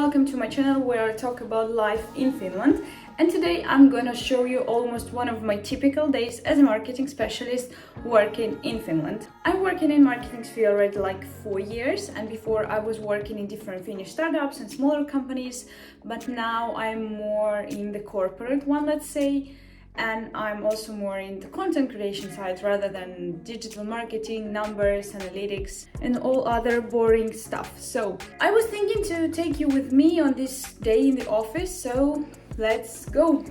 welcome to my channel where I talk about life in Finland. And today I'm gonna show you almost one of my typical days as a marketing specialist working in Finland. I'm working in marketing sphere already like 4 years, and before I was working in different Finnish startups and smaller companies, but now I'm more in the corporate one, let's say. And I'm also more in the content creation side rather than digital marketing, numbers, analytics, and all other boring stuff. So I was thinking to take you with me on this day in the office, so let's go.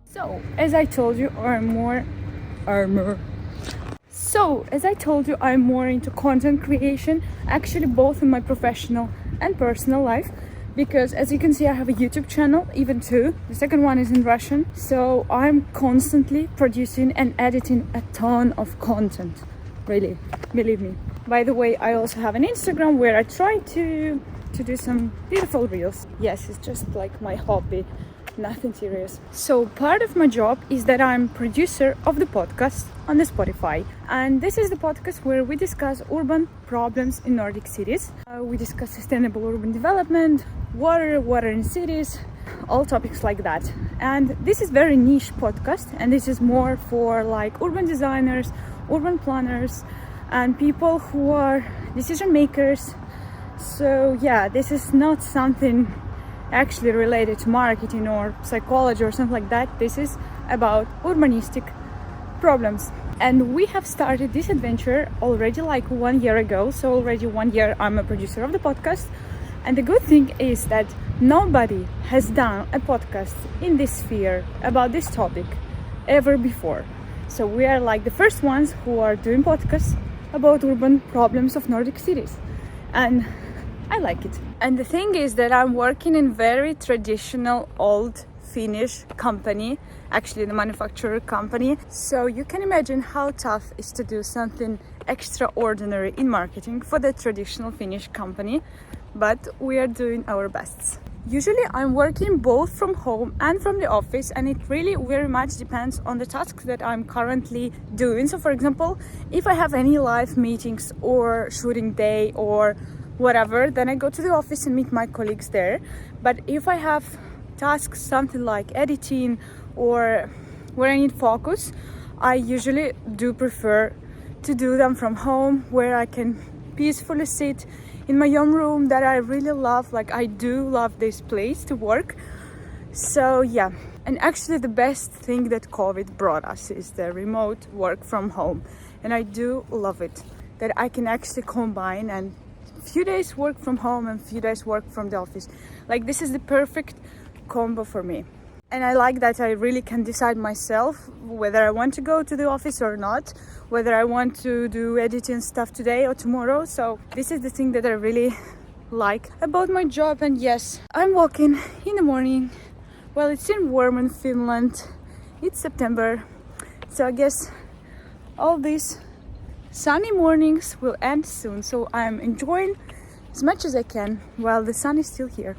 So, as I told you, I'm more into content creation, actually both in my professional and personal life, because as you can see I have a YouTube channel, even two. The second one is in Russian, so I'm constantly producing and editing a ton of content, really, believe me. By the way, I also have an Instagram where I try to do some beautiful reels. Yes, it's just like my hobby. Nothing serious. So part of my job is that I'm producer of the podcast on the Spotify, and this is the podcast where we discuss urban problems in Nordic cities. We discuss sustainable urban development, water in cities, all topics like that. And this is very niche podcast, and this is more for like urban designers, urban planners, and people who are decision makers. So yeah, this is not something actually related to marketing or psychology or something like that. This is about urbanistic problems. And we have started this adventure already like 1 year ago. So already 1 year I'm a producer of the podcast. And the good thing is that nobody has done a podcast in this sphere about this topic ever before. So we are like the first ones who are doing podcasts about urban problems of Nordic cities. And I like it. And the thing is that I'm working in very traditional old Finnish company, actually the manufacturer company. So you can imagine how tough it is to do something extraordinary in marketing for the traditional Finnish company, but we are doing our best. Usually I'm working both from home and from the office, and it really very much depends on the tasks that I'm currently doing. So for example, if I have any live meetings or shooting day or whatever, then I go to the office and meet my colleagues there. But if I have tasks, something like editing or where I need focus, I usually do prefer to do them from home, where I can peacefully sit in my own room that I really love. Like, I do love this place to work. So yeah, and actually the best thing that COVID brought us is the remote work from home, and I do love it, that I can actually combine and few days work from home and few days work from the office. Like, this is the perfect combo for me. And I like that I really can decide myself whether I want to go to the office or not, whether I want to do editing stuff today or tomorrow. So this is the thing that I really like about my job. And yes, I'm walking in the morning. Well, it's in warm in Finland. It's September. So I guess all these sunny mornings will end soon, so I'm enjoying as much as I can while the sun is still here.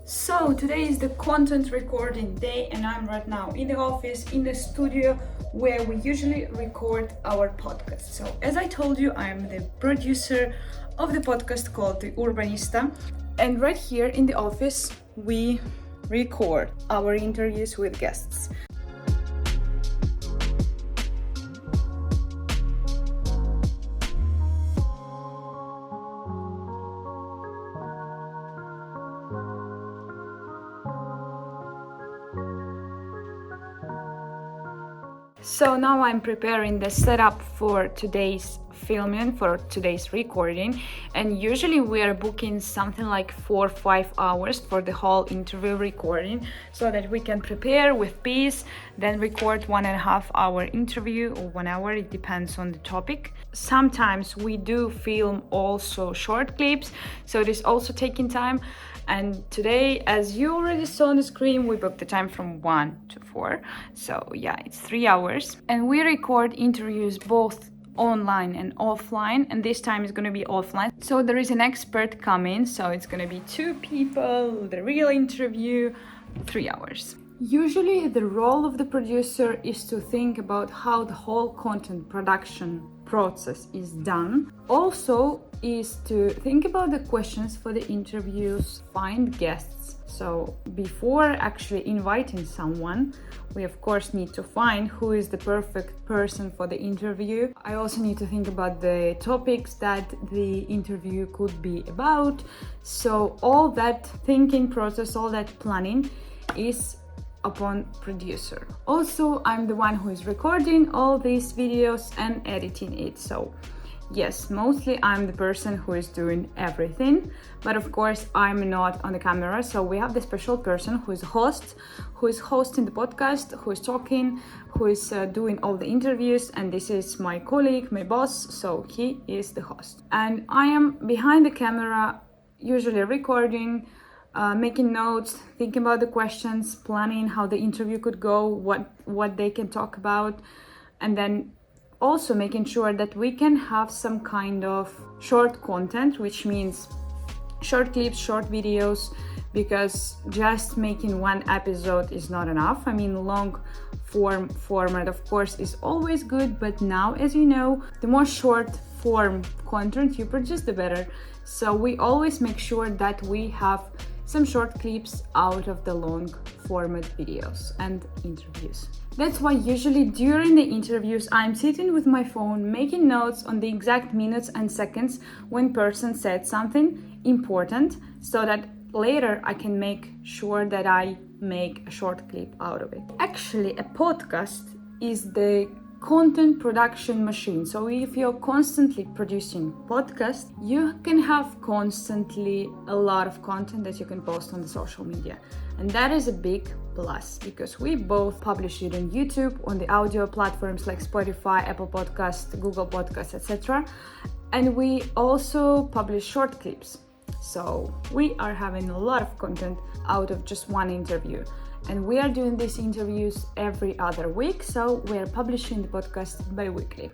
So today is the content recording day, and I'm right now in the office, in the studio where we usually record our podcast. So as I told you, I'm the producer of the podcast called The Urbanista, and right here in the office we record our interviews with guests. So now I'm preparing the setup for today's filming, for today's recording, and usually we are booking something like 4 or 5 hours for the whole interview recording so that we can prepare with peace, then record 1.5 hour interview or 1 hour, it depends on the topic. Sometimes we do film also short clips, so it is also taking time. And today, as you already saw on the screen, we booked the time from 1 to 4. So yeah, it's 3 hours. And we record interviews both online and offline. And this time is going to be offline. So there is an expert coming. So it's going to be 2 people, the real interview, 3 hours. Usually the role of the producer is to think about how the whole content production process is done. Also is to think about the questions for the interviews, find guests. So before actually inviting someone, we of course need to find who is the perfect person for the interview. I also need to think about the topics that the interview could be about. So all that thinking process, all that planning is upon producer. Also, I'm the one who is recording all these videos and editing it. So yes, mostly I'm the person who is doing everything, but of course I'm not on the camera. So we have the special person who is a host, who is hosting the podcast, who is talking, who is doing all the interviews, and this is my colleague, my boss, so he is the host. And I am behind the camera, usually recording, making notes, thinking about the questions, planning how the interview could go, what they can talk about, and then also making sure that we can have some kind of short content, which means short clips, short videos, because just making one episode is not enough. I mean, long format of course is always good, but now, as you know, the more short form content you produce, the better. So we always make sure that we have some short clips out of the long format videos and interviews. That's why usually during the interviews I'm sitting with my phone making notes on the exact minutes and seconds when person said something important, so that later I can make sure that I make a short clip out of it. Actually, a podcast is the content production machine. So if you're constantly producing podcasts, you can have constantly a lot of content that you can post on the social media. And that is a big plus, because we both publish it on YouTube, on the audio platforms like Spotify, Apple Podcasts, Google Podcasts, etc. And we also publish short clips. So we are having a lot of content out of just one interview. And we are doing these interviews every other week, so we are publishing the podcast bi-weekly.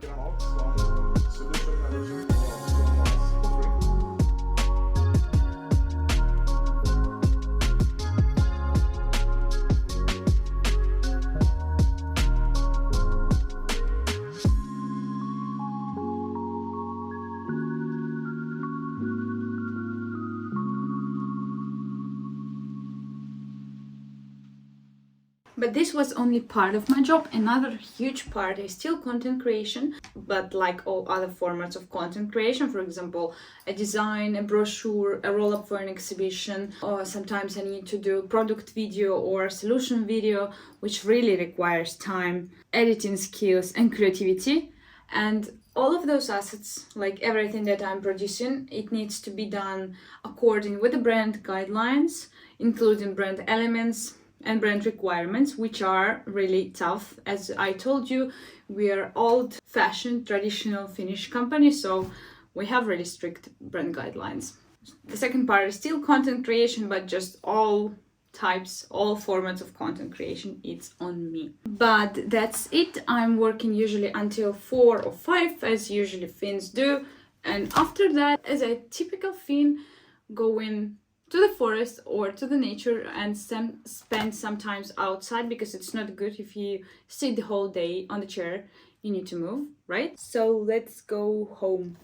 But this was only part of my job. Another huge part is still content creation, but like all other formats of content creation, for example, a design, a brochure, a roll-up for an exhibition, or sometimes I need to do product video or solution video, which really requires time, editing skills and creativity. And all of those assets, like everything that I'm producing, it needs to be done according with the brand guidelines, including brand elements and brand requirements, which are really tough. As I told you, we are old-fashioned, traditional Finnish company, so we have really strict brand guidelines. The second part is still content creation, but just all types, all formats of content creation, it's on me. But that's it. I'm working usually until 4 or 5, as usually Finns do. And after that, as a typical Finn, going to the forest or to the nature and spend some times outside, because it's not good if you sit the whole day on the chair. You need to move, right? So let's go home.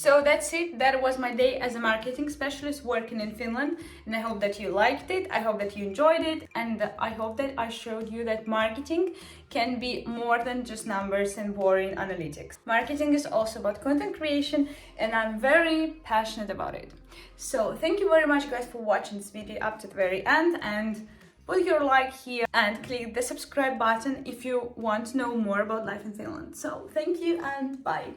So that's it. That was my day as a marketing specialist working in Finland, and I hope that you liked it. I hope that you enjoyed it, and I hope that I showed you that marketing can be more than just numbers and boring analytics. Marketing is also about content creation, and I'm very passionate about it. So thank you very much guys for watching this video up to the very end, and put your like here and click the subscribe button if you want to know more about life in Finland. So thank you and bye.